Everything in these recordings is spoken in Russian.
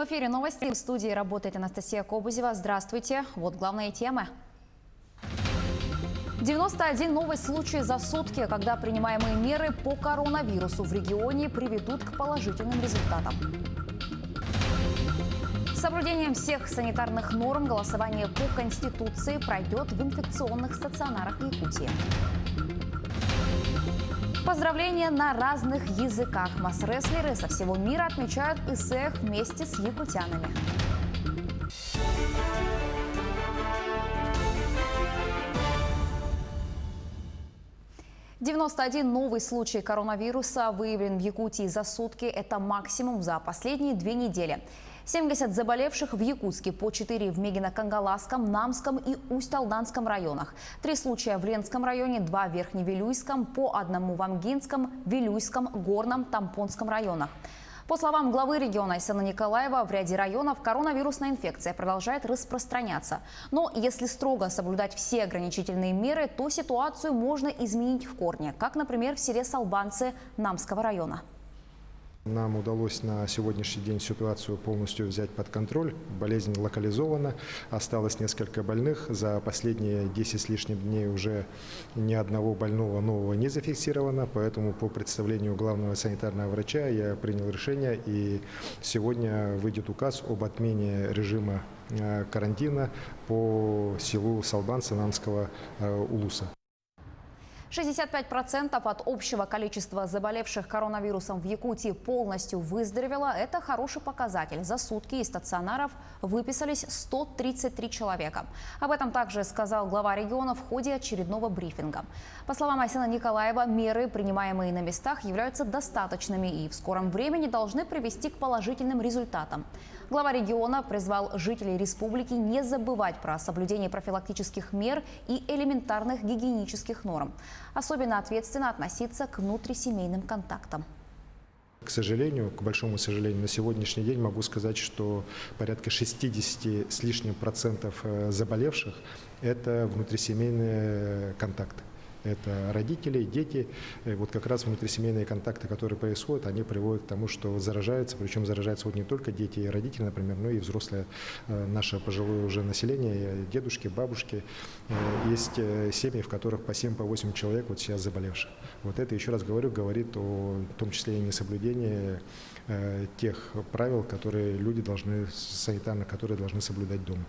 В эфире новости. В студии работает Анастасия Кобузева. Здравствуйте. Вот главные темы. 91 новый случай за сутки, когда принимаемые меры по коронавирусу в регионе приведут к положительным результатам. С соблюдением всех санитарных норм голосование по Конституции пройдет в инфекционных стационарах Якутии. Поздравления на разных языках. Масс-рестлеры со всего мира отмечают ИСЭХ вместе с якутянами. «91 новый случай коронавируса выявлен в Якутии за сутки. Это максимум за последние 2 недели. 70 заболевших в Якутске, по 4 в Мегино-Кангаласском, Намском и Усть-Алданском районах. 3 случая в Ленском районе, 2 в Верхневилюйском, по 1 в Амгинском, Вилюйском, Горном, Тампонском районах. По словам главы региона Айсена Николаева, в ряде районов коронавирусная инфекция продолжает распространяться. Но если строго соблюдать все ограничительные меры, то ситуацию можно изменить в корне, как, например, в селе Салбанцы Намского района. Нам удалось на сегодняшний день ситуацию полностью взять под контроль. Болезнь локализована, осталось несколько больных. За последние 10 с лишним дней уже ни одного больного нового не зафиксировано. Поэтому по представлению главного санитарного врача я принял решение, и сегодня выйдет указ об отмене режима карантина по селу Салбанцы Намского улуса. 65% от общего количества заболевших коронавирусом в Якутии полностью выздоровело. Это хороший показатель. За сутки из стационаров выписались 133 человека. Об этом также сказал глава региона в ходе очередного брифинга. По словам Айсена Николаева, меры, принимаемые на местах, являются достаточными и в скором времени должны привести к положительным результатам. Глава региона призвал жителей республики не забывать про соблюдение профилактических мер и элементарных гигиенических норм. Особенно ответственно относиться к внутрисемейным контактам. К сожалению, к большому сожалению, на сегодняшний день могу сказать, что порядка 60 с лишним процентов заболевших – это внутрисемейные контакты. Это родители, дети. И вот как раз внутрисемейные контакты, которые происходят, они приводят к тому, что заражаются. Причем заражаются вот не только дети и родители, например, но и взрослое наше пожилое уже население, дедушки, бабушки. Есть семьи, в которых по 7-8 человек вот сейчас заболевших. Вот это, еще раз говорю, говорит о том числе и несоблюдении тех правил, которые люди должны, санитарно, которые должны соблюдать дома.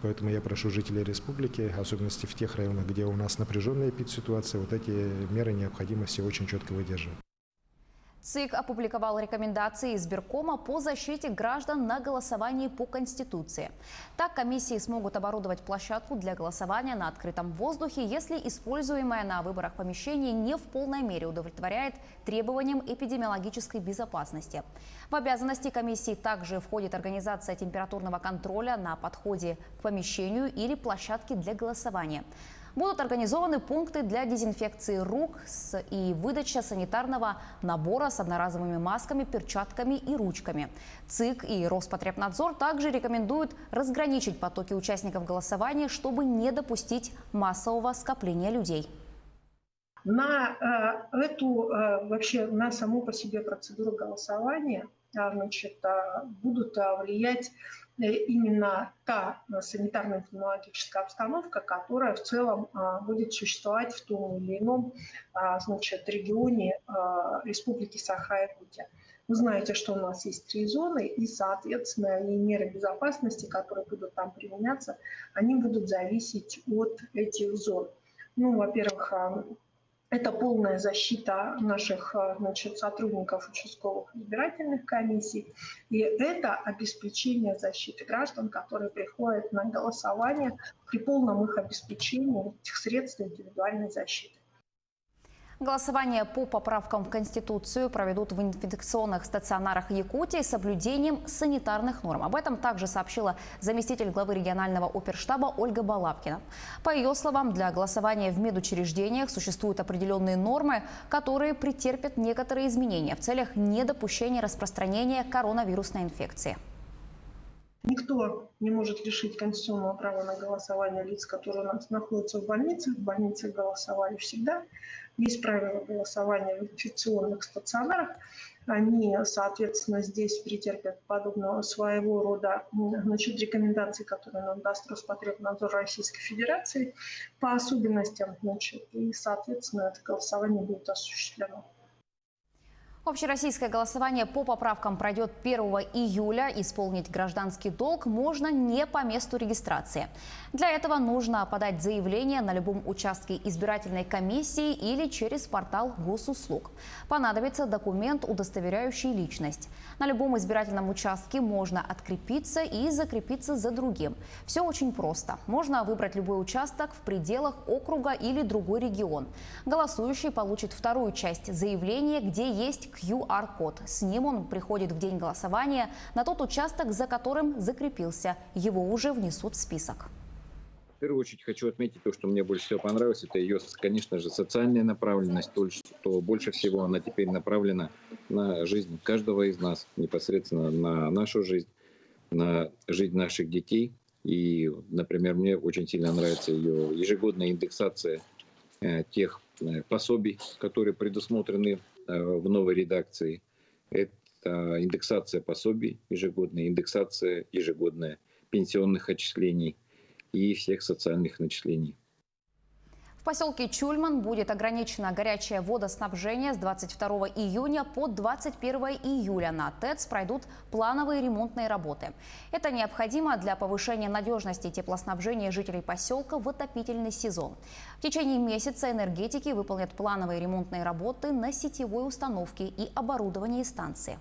Поэтому я прошу жителей республики, в особенности в тех районах, где у нас напряженная эпидситуация, вот эти меры необходимо все очень четко выдерживать. ЦИК опубликовал рекомендации избиркома по защите граждан на голосовании по Конституции. Так, комиссии смогут оборудовать площадку для голосования на открытом воздухе, если используемое на выборах помещение не в полной мере удовлетворяет требованиям эпидемиологической безопасности. В обязанности комиссии также входит организация температурного контроля на подходе к помещению или площадке для голосования. Будут организованы пункты для дезинфекции рук и выдача санитарного набора с одноразовыми масками, перчатками и ручками. ЦИК и Роспотребнадзор также рекомендуют разграничить потоки участников голосования, чтобы не допустить массового скопления людей. На вообще на саму по себе процедуру голосования будут влиять именно та санитарно-эпидемиологическая обстановка, которая в целом будет существовать в том или ином регионе Республики Саха-Якутия. Вы знаете, что у нас есть 3 зоны, и, соответственно, и меры безопасности, которые будут там применяться, они будут зависеть от этих зон. Ну, во-первых, это полная защита наших сотрудников участковых избирательных комиссий. И это обеспечение защиты граждан, которые приходят на голосование при полном их обеспечении этих средств индивидуальной защиты. Голосование по поправкам в Конституцию проведут в инфекционных стационарах Якутии с соблюдением санитарных норм. Об этом также сообщила заместитель главы регионального оперштаба Ольга Балабкина. По ее словам, для голосования в медучреждениях существуют определенные нормы, которые претерпят некоторые изменения в целях недопущения распространения коронавирусной инфекции. Никто не может лишить конституционного права на голосование лиц, которые у нас находятся в больнице. В больнице голосовали всегда. Есть правила голосования в инфекционных стационарах. они, соответственно, здесь претерпят подобного своего рода рекомендаций, которые нам даст Роспотребнадзор Российской Федерации по особенностям, и, соответственно, это голосование будет осуществлено. Общероссийское голосование по поправкам пройдет 1 июля. Исполнить гражданский долг можно не по месту регистрации. Для этого нужно подать заявление на любом участке избирательной комиссии или через портал госуслуг. Понадобится документ, удостоверяющий личность. На любом избирательном участке можно открепиться и закрепиться за другим. Все очень просто. Можно выбрать любой участок в пределах округа или другой регион. Голосующий получит вторую часть заявления, где есть QR-код. С ним он приходит в день голосования на тот участок, за которым закрепился. Его уже внесут в список. В первую очередь хочу отметить то, что мне больше всего понравилось. Это ее, конечно же, социальная направленность. То, что больше всего она теперь направлена на жизнь каждого из нас, непосредственно на нашу жизнь, на жизнь наших детей. И, например, мне очень сильно нравится ее ежегодная индексация тех пособий, которые предусмотрены в новой редакции. Это индексация пособий ежегодная, индексация ежегодная пенсионных отчислений и всех социальных начислений. В поселке Чульман будет ограничено горячее водоснабжение с 22 июня по 21 июля. На ТЭЦ пройдут плановые ремонтные работы. Это необходимо для повышения надежности теплоснабжения жителей поселка в отопительный сезон. В течение месяца энергетики выполнят плановые ремонтные работы на сетевой установке и оборудовании станции.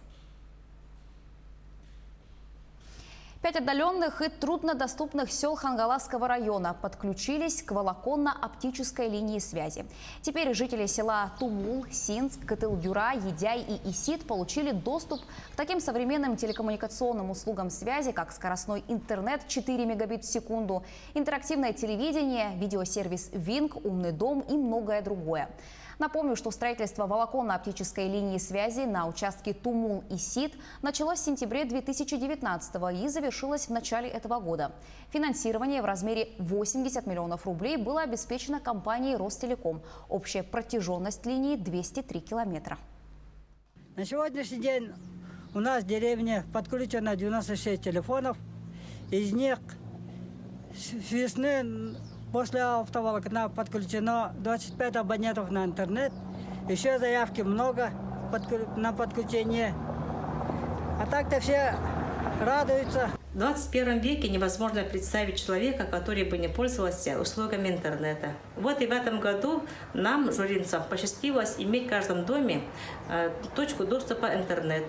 5 отдаленных и труднодоступных сел Хангаласского района подключились к волоконно-оптической линии связи. Теперь жители села Тумул, Синск, Кытылгюра, Едяй и Исит получили доступ к таким современным телекоммуникационным услугам связи, как скоростной интернет 4 мегабит в секунду, интерактивное телевидение, видеосервис Винг, умный дом и многое другое. Напомню, что строительство волоконно-оптической линии связи на участке Тумул-Исит началось в сентябре 2019 и завершилось в начале этого года. Финансирование в размере 80 миллионов рублей было обеспечено компанией Ростелеком. Общая протяженность линии 203 километра. На сегодняшний день у нас в деревне подключено 96 телефонов. Из них с весны после автоволокна подключено 25 абонентов на интернет. Еще заявки много на подключение. А так-то все радуются. В 21 веке невозможно представить человека, который бы не пользовался услугами интернета. Вот и в этом году нам, журинцам, посчастливилось иметь в каждом доме точку доступа интернет.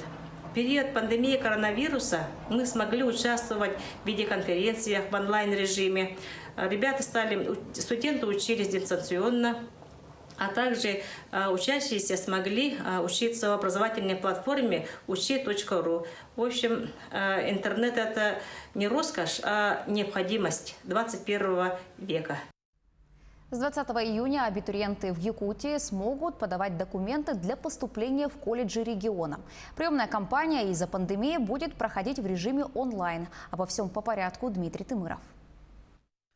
В период пандемии коронавируса мы смогли участвовать в видеоконференциях в онлайн-режиме. Студенты учились дистанционно, а также учащиеся смогли учиться в образовательной платформе учи.ру. В общем, интернет – это не роскошь, а необходимость 21 века. С 20 июня абитуриенты в Якутии смогут подавать документы для поступления в колледжи региона. Приемная кампания из-за пандемии будет проходить в режиме онлайн. Обо всем по порядку Дмитрий Тымыров.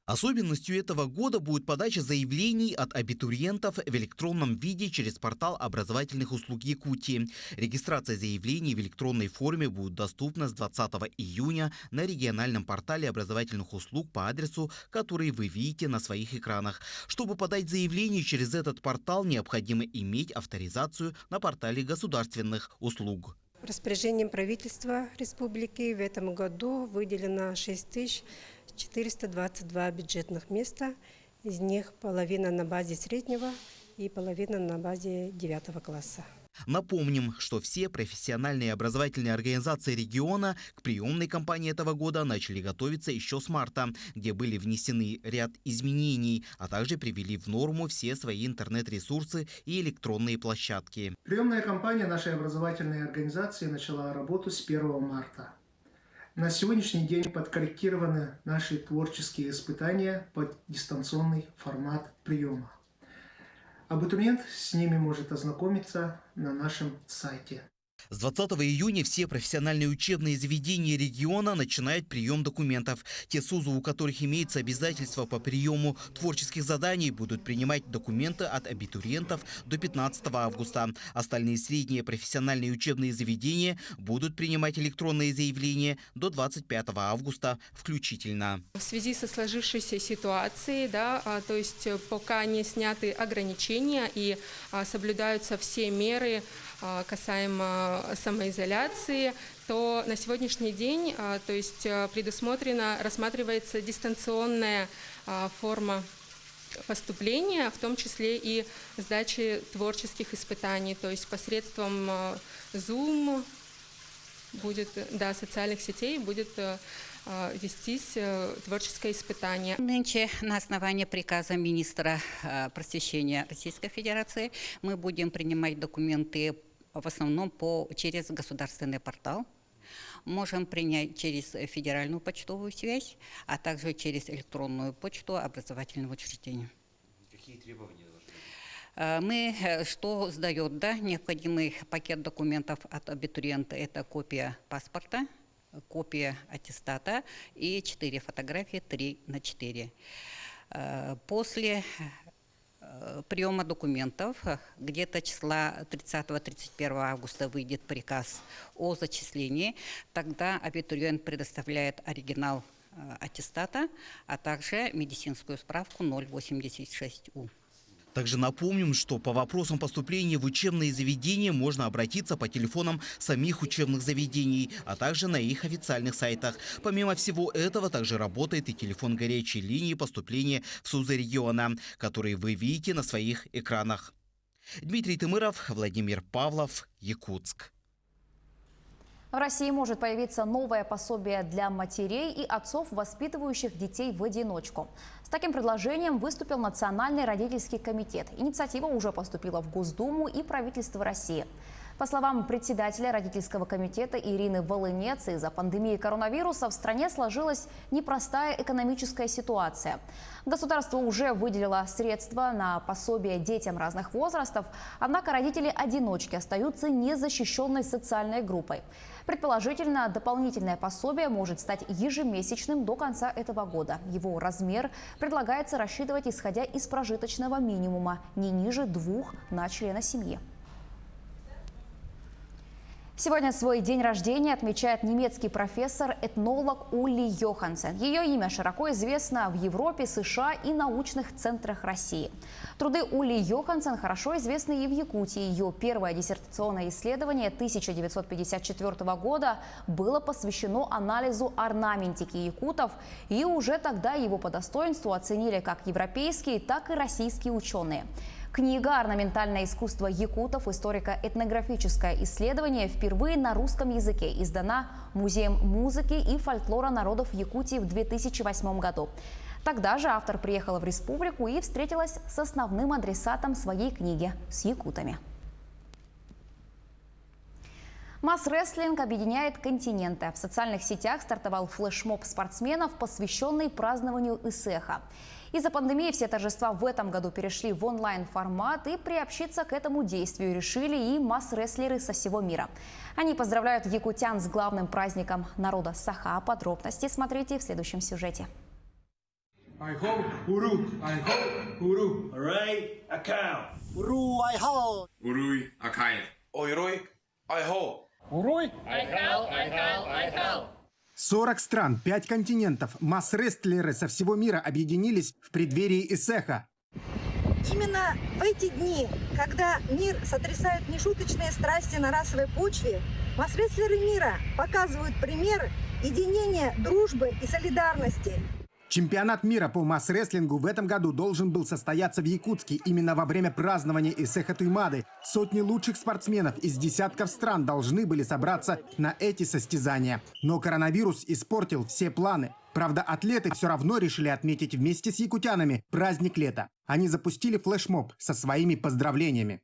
Особенностью этого года будет подача заявлений от абитуриентов в электронном виде через портал образовательных услуг Якутии. Регистрация заявлений в электронной форме будет доступна с 20 июня на региональном портале образовательных услуг по адресу, который вы видите на своих экранах. Чтобы подать заявление через этот портал, необходимо иметь авторизацию на портале государственных услуг. Распоряжением правительства республики в этом году выделено 6422 бюджетных места. Из них половина на базе среднего и половина на базе 9 класса. Напомним, что все профессиональные образовательные организации региона к приемной кампании этого года начали готовиться еще с марта, где были внесены ряд изменений, а также привели в норму все свои интернет-ресурсы и электронные площадки. Приемная кампания нашей образовательной организации начала работу с 1 марта. На сегодняшний день подкорректированы наши творческие испытания под дистанционный формат приема. Абитуриент с ними может ознакомиться на нашем сайте. С 20 июня все профессиональные учебные заведения региона начинают прием документов. Те СУЗы, у которых имеется обязательство по приему творческих заданий, будут принимать документы от абитуриентов до 15 августа. Остальные средние профессиональные учебные заведения будут принимать электронные заявления до 25 августа включительно. В связи со сложившейся ситуацией, то есть пока не сняты ограничения и соблюдаются все меры касаемо самоизоляции, то на сегодняшний день то есть рассматривается дистанционная форма поступления, в том числе и сдачи творческих испытаний, то есть посредством Zoom, социальных сетей будет вестись творческое испытание. Нынче на основании приказа министра просвещения Российской Федерации мы будем принимать документы в основном через государственный портал. Можем принять через федеральную почтовую связь, а также через электронную почту образовательного учреждения. Какие требования должны быть? Что сдает, необходимый пакет документов от абитуриента – это копия паспорта, копия аттестата и 4 фотографии 3×4. После приема документов где-то числа 30-31 августа выйдет приказ о зачислении. Тогда абитуриент предоставляет оригинал аттестата, а также медицинскую справку 086У. Также напомним, что по вопросам поступления в учебные заведения можно обратиться по телефонам самих учебных заведений, а также на их официальных сайтах. Помимо всего этого, также работает и телефон горячей линии поступления в СУЗы региона, который вы видите на своих экранах. Дмитрий Тымыров, Владимир Павлов, Якутск. В России может появиться новое пособие для матерей и отцов, воспитывающих детей в одиночку. С таким предложением выступил Национальный родительский комитет. Инициатива уже поступила в Госдуму и правительство России. По словам председателя родительского комитета Ирины Волынец, из-за пандемии коронавируса в стране сложилась непростая экономическая ситуация. Государство уже выделило средства на пособие детям разных возрастов, однако родители-одиночки остаются незащищенной социальной группой. Предположительно, дополнительное пособие может стать ежемесячным до конца этого года. Его размер предлагается рассчитывать, исходя из прожиточного минимума, не ниже 2 на члена семьи. Сегодня свой день рождения отмечает немецкий профессор-этнолог Улли Йохансен. Ее имя широко известно в Европе, США и научных центрах России. Труды Улли Йохансен хорошо известны и в Якутии. Ее первое диссертационное исследование 1954 года было посвящено анализу орнаментики якутов. И уже тогда его по достоинству оценили как европейские, так и российские ученые. Книга «Орнаментальное искусство якутов. Историко-этнографическое исследование» впервые на русском языке издана Музеем музыки и фольклора народов Якутии в 2008 году. Тогда же автор приехала в республику и встретилась с основным адресатом своей книги – с якутами. Масс-рестлинг объединяет континенты. В социальных сетях стартовал флешмоб спортсменов, посвященный празднованию Исеха. Из-за пандемии все торжества в этом году перешли в онлайн-формат, и приобщиться к этому действию решили и масс-рестлеры со всего мира. Они поздравляют якутян с главным праздником народа Саха. Подробности смотрите в следующем сюжете. Уруй, 40 стран, 5 континентов, масс-рестлеры со всего мира объединились в преддверии Исеха. Именно в эти дни, когда мир сотрясают нешуточные страсти на расовой почве, масс-рестлеры мира показывают пример единения, дружбы и солидарности. Чемпионат мира по масс-рестлингу в этом году должен был состояться в Якутске именно во время празднования Исеха Туймады. Сотни лучших спортсменов из десятков стран должны были собраться на эти состязания. Но коронавирус испортил все планы. Правда, атлеты все равно решили отметить вместе с якутянами праздник лета. Они запустили флешмоб со своими поздравлениями.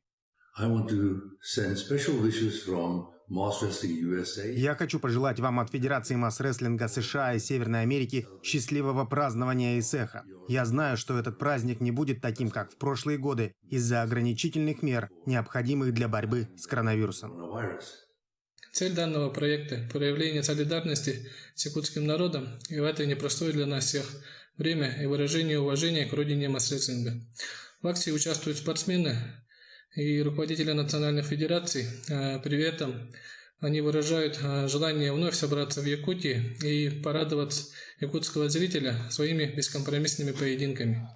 Я хочу пожелать вам от Федерации масс-рестлинга США и Северной Америки счастливого празднования Исеха. Я знаю, что этот праздник не будет таким, как в прошлые годы, из-за ограничительных мер, необходимых для борьбы с коронавирусом. Цель данного проекта – проявление солидарности с якутским народом и в это непростое для нас всех время и выражение уважения к родине масс-рестлинга. В акции участвуют спортсмены и руководители национальных федераций. При этом они выражают желание вновь собраться в Якутии и порадовать якутского зрителя своими бескомпромиссными поединками.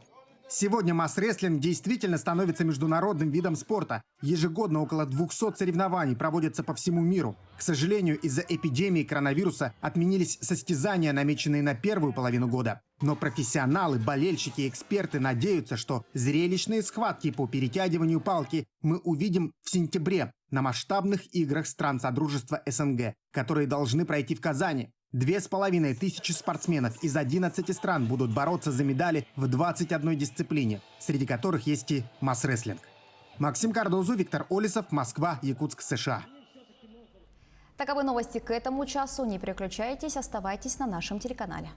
Сегодня масс-рестлинг действительно становится международным видом спорта. Ежегодно около 200 соревнований проводятся по всему миру. К сожалению, из-за эпидемии коронавируса отменились состязания, намеченные на первую половину года. Но профессионалы, болельщики и эксперты надеются, что зрелищные схватки по перетягиванию палки мы увидим в сентябре на масштабных играх стран Содружества СНГ, которые должны пройти в Казани. 2500 спортсменов из 11 стран будут бороться за медали в 21 дисциплине, среди которых есть и масс-рестлинг. Максим Кардозу, Виктор Олесов, Москва, Якутск, США. Таковы новости к этому часу. Не переключайтесь, оставайтесь на нашем телеканале.